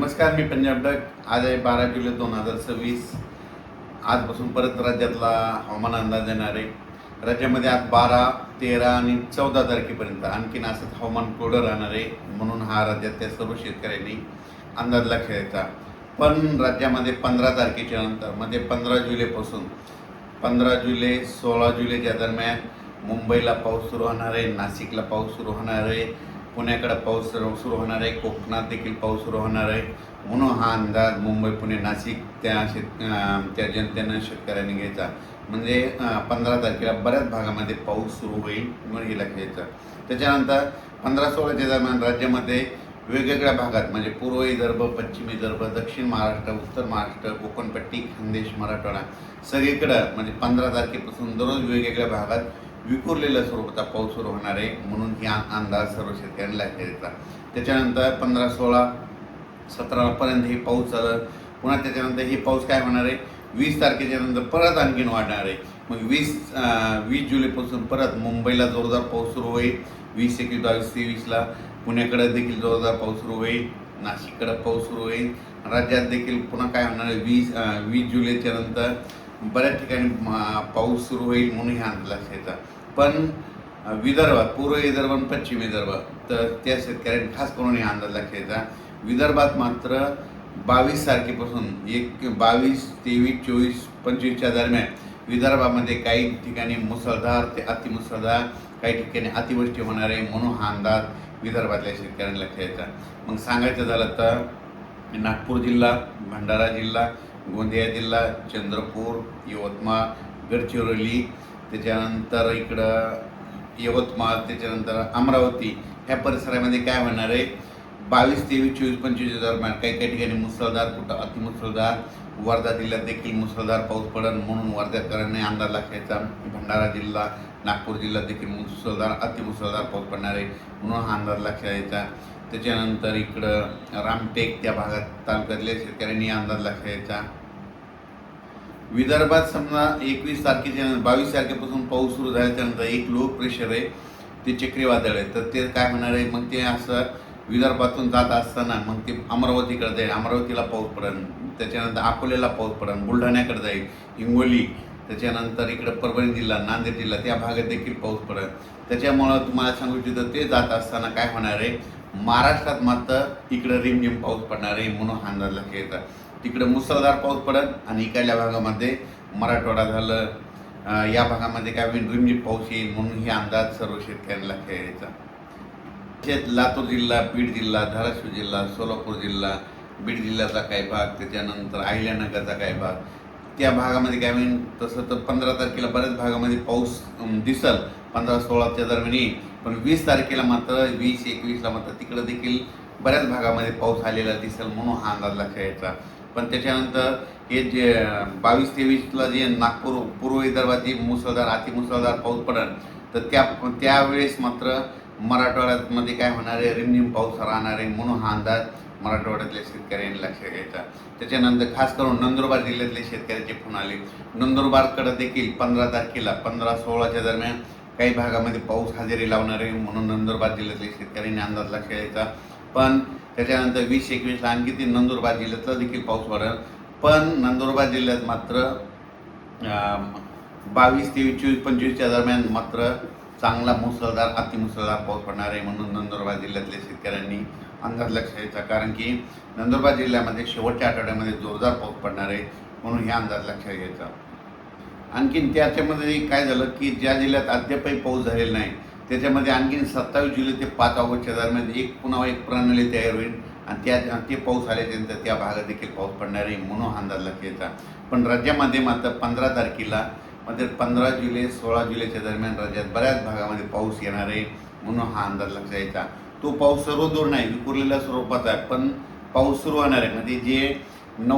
नमस्कार, मी पंजाब डक. आज आहे 12 जुलै 2026. आजपासून परत राज्यातला हवामान अंदाज येणार आहे. राज्यामध्ये आज 12, 13 आणि 14 तारखेपर्यंत आणखीन असंच हवामान कोरडं राहणार आहे. म्हणून हा राज्यातल्या सर्व शेतकऱ्यांनी अंदाज लक्षात घ्यायचा. पण राज्यामध्ये 15 तारखेच्या नंतर म्हणजे 15 जुलैपासून 15 जुलै 16 जुलैच्या दरम्यान मुंबईला पाऊस सुरू होणार आहे, नाशिकला पाऊस सुरू होणार आहे, पुण्याकडे पाऊस सुरू होणार आहे, कोकणात देखील पाऊस सुरू होणार आहे. म्हणून हा अंदाज मुंबई, पुणे, नाशिक त्या जनतेनं शेतकऱ्यांनी घ्यायचा. म्हणजे 15 तारखेला बऱ्याच भागामध्ये पाऊस सुरू होईल म्हणून हे लक्षात घ्यायचं. त्याच्यानंतर 15-16च्या दरम्यान राज्यामध्ये वेगवेगळ्या भागात म्हणजे पूर्व विदर्भ, पश्चिम विदर्भ, दक्षिण महाराष्ट्र, उत्तर महाराष्ट्र, कोकणपट्टी, खानदेश, मराठवाडा सगळीकडं म्हणजे 15 तारखेपासून दररोज वेगवेगळ्या भागात विखुरलेल्या स्वरूपाचा पाऊस सुरू होणार आहे. म्हणून ही अंदाज सर्व शेतकऱ्यांना लक्षात घ्यायचा. त्याच्यानंतर 15, 16, 17पर्यंत हे पाऊस चालत. पुन्हा त्याच्यानंतर हे पाऊस काय होणार आहे, 20 तारखेच्या नंतर परत आणखीन वाढणार आहे. मग 20 जुलैपासून परत मुंबईला जोरदार पाऊस सुरू होईल. 20, 21, 22, 23ला पुण्याकडे देखील जोरदार पाऊस सुरू होईल, नाशिककडे पाऊस सुरू होईल. राज्यात देखील पुन्हा काय होणार आहे, 20 जुलैच्या नंतर बऱ्याच ठिकाणी पाऊस सुरू होईल म्हणून हे अंदाज लक्षात घ्यायचा. पण विदर्भात, पूर्व विदर्भ आणि पश्चिम विदर्भ, तर त्या शेतकऱ्यांनी खास करून हे अंदाज लक्षात घ्यायचा. विदर्भात मात्र 22 तारखेपासून 22, 23, 24, 25च्या दरम्यान विदर्भामध्ये काही ठिकाणी मुसळधार ते अतिमुसळधार, काही ठिकाणी अतिवृष्टी होणार आहे. म्हणून हा अंदाज विदर्भातल्या शेतकऱ्यांना लक्षात घ्यायचा. मग सांगायचं झालं तर नागपूर जिल्हा, भंडारा जिल्हा, गोंदिया जिल्हा, चंद्रपूर, यवतमाळ, गडचिरोली, त्याच्यानंतर इकडं यवतमाळ, त्याच्यानंतर अमरावती ह्या परिसरामध्ये काय होणार आहे, 22, 23, 24, 25 दरम्यान काही काही ठिकाणी मुसळधार, कुठं अतिमुसळधार. वर्धा जिल्ह्यात देखील मुसळधार पाऊस पडेल म्हणून वर्ध्याकरांनी अंदाज लक्षात. भंडारा जिल्हा, नागपूर जिल्ह्यात देखील मुसळधार, अतिमुसळधार पाऊस पडणार आहे म्हणून हा अंदाज लक्षात द्यायचा. त्याच्यानंतर इकडं रामटेक त्या भागात तालुक्यातल्या शेतकऱ्यांनी अंदाज लक्षात द्यायचा. विदर्भात समजा 21 तारखेच्या 22 तारखेपासून पाऊस सुरू झाल्याच्यानंतर एक लो प्रेशर आहे, ते चक्रीवादळ आहे. तर ते काय होणार आहे, मग ते असं विदर्भातून जात असताना मग ते अमरावतीकडे जाईल, अमरावतीला पाऊस पडेल. त्याच्यानंतर अकोल्याला पाऊस पडेल, बुलढाण्याकडे जाईल, हिंगोली, त्याच्यानंतर इकडं परभणी जिल्हा, नांदेड जिल्हा त्या भागात देखील पाऊस पडेल. त्याच्यामुळं तुम्हाला सांगू इच्छितो ते जात असताना काय होणार आहे, महाराष्ट्रात मात्र इकडं रिमझिम पाऊस पडणार आहे म्हणून हा अंदाज लक्षात घ्यायचा. तिकडं मुसळधार पाऊस पडेल आणि इकडल्या भागामध्ये मराठवाडा झालं, या भागामध्ये काय होईल, रिमझिम पाऊस येईल म्हणून हे अंदाज सर्व शेतकऱ्यांना लक्षात घ्यायचा. लातूर जिल्हा, बीड जिल्हा, धाराशिव जिल्हा, सोलापूर जिल्हा, बीड जिल्ह्याचा काही भाग, त्याच्यानंतर अहिल्यानगरचा काही भाग, त्या भागामध्ये काय होईल. तसं तर 15 तारखेला बऱ्याच भागामध्ये पाऊस दिसल, 15-16च्या दरम्यान येईल. पण 20 तारखेला मात्र 20, 21ला मात्र तिकडं देखील बऱ्याच भागामध्ये पाऊस आलेला दिसेल म्हणून हा अंदाज लक्षात घ्यायचा. पण त्याच्यानंतर हे जे 22-23ला जे नागपूर, पूर्व विदर्भात जे मुसळधार, अतिमुसळधार पाऊस पडेल, तर त्यावेळेस मात्र मराठवाड्यामध्ये काय होणार आहे, रिमझिम पाऊस राहणार आहे म्हणून हा अंदाज मराठवाड्यातल्या शेतकऱ्यांनी लक्षात घ्यायचा. त्याच्यानंतर खास करून नंदुरबार जिल्ह्यातले शेतकऱ्याचे फोन आले. नंदुरबारकडे देखील 15 तारखेला 15-16च्या दरम्यान काही भागामध्ये पाऊस हजेरी लावणार आहे म्हणून नंदुरबार जिल्ह्यातल्या शेतकऱ्यांनी अंदाज लक्षात घ्यायचा. पण त्याच्यानंतर 20-21ला आणखी ते नंदुरबार जिल्ह्यातला देखील पाऊस पडेल. पण नंदुरबार जिल्ह्यात मात्र 22, 23, 24, 25च्या दरम्यान मात्र चांगला मुसळधार, अतिमुसळधार पाऊस पडणार आहे म्हणून नंदुरबार जिल्ह्यातल्या शेतकऱ्यांनी अंदाज लक्षात घ्यायचा. कारण की नंदुरबार जिल्ह्यामध्ये शेवटच्या आठवड्यामध्ये जोरदार पाऊस पडणार आहे म्हणून हे अंदाज लक्षात घ्यायचा. आणखीन त्याच्यामध्ये काय झालं की ज्या जिल्ह्यात अद्यापही पाऊस झालेला नाही त्याच्यामध्ये आणखीन 27 जुलै ते 5 ऑगस्टच्या दरम्यान पुन्हा एक प्रणाली तयार होईल आणि ते पाऊस आल्याच्यानंतर त्या भागात देखील पाऊस पडणार आहे म्हणून अंदाज लक्षात घ्यायचा. पण राज्यामध्ये मात्र 15 तारखेला म्हणजे 15 जुलै 16 जुलैच्या दरम्यान राज्यात बऱ्याच भागामध्ये पाऊस येणार आहे म्हणून हा अंदाज लक्षात घ्यायचा. तो पाऊस सर्वदूर नाही, विखुरलेल्या स्वरूपाचा आहे, पण पाऊस सुरू होणार आहे. म्हणजे जे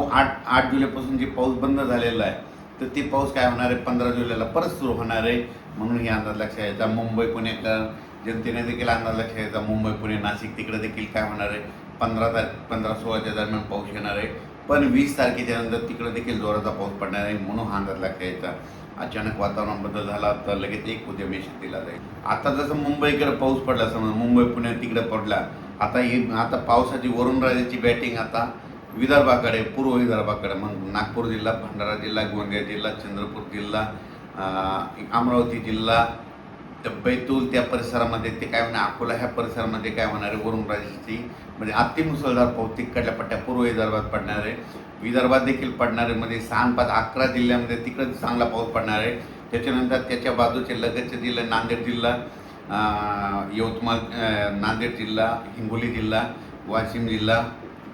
8 जुलैपासून जे पाऊस बंद झालेला आहे तर ते पाऊस काय होणार आहे, 15 जुलैला परत सुरू होणार आहे म्हणून हे अंदाज लक्षात घ्यायचा. मुंबई, पुणेकर जनतेने देखील अंदाज लक्षात घ्यायचा. मुंबई, पुणे, नाशिक तिकडे देखील काय होणार आहे, 15-16च्या दरम्यान पाऊस येणार आहे. पण 20 तारखेच्या नंतर तिकडे देखील जोराचा पाऊस पडणार आहे म्हणून हा अंदाज लक्षात घ्यायचा. अचानक वातावरण बदल झाला तर लगेच एक उद्यमी दिला जाईल. आता जसं मुंबईकडे पाऊस पडला, समजा मुंबई पुण्यात तिकडे पडला आता पावसाची वरुण राजाची बॅटिंग आता विदर्भाकडे, पूर्व विदर्भाकडे, मग नागपूर जिल्हा, भंडारा जिल्हा, गोंदिया जिल्हा, चंद्रपूर जिल्हा, अमरावती जिल्हा, बैतूल त्या परिसरामध्ये ते काय म्हणा, अकोला ह्या परिसरामध्ये काय होणार आहे, वरुण राजाची म्हणजे अतिमुसळधार पाऊस तिकडल्या पट्ट्या पूर्व विदर्भात पडणार आहे. विदर्भात देखील पडणार आहे. मध्ये 6-5-11 जिल्ह्यामध्ये तिकडे चांगला पाऊस पडणार आहे. त्याच्यानंतर त्याच्या बाजूचे लगतचे जिल्हे नांदेड जिल्हा, यवतमाळ, नांदेड जिल्हा, हिंगोली जिल्हा, वाशिम जिल्हा,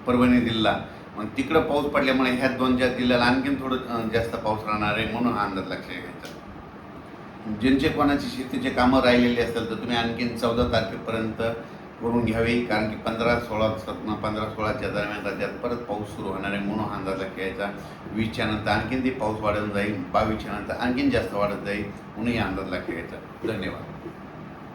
परभणी जिल्हा, मग तिकडं पाऊस पडल्यामुळे ह्या 2-4 जिल्ह्याला आणखीन थोडं जास्त पाऊस राहणार आहे, म्हणून हा अंदाज लक्षात घ्यायचा. ज्यांचे कोणाची शेतीचे कामं राहिलेली असेल तर तुम्ही आणखीन 14 तारखेपर्यंत करून घ्यावी, कारण की 15-16च्या दरम्यान राज्यात परत पाऊस सुरू होणार आहे, म्हणून हा अंदाज लक्षात घ्यायचा. 20च्या नंतर आणखीन ते पाऊस वाढत जाईल, 22च्या नंतर आणखीन जास्त वाढत जाईल, म्हणून हा अंदाज लक्षात घ्यायचा. धन्यवाद.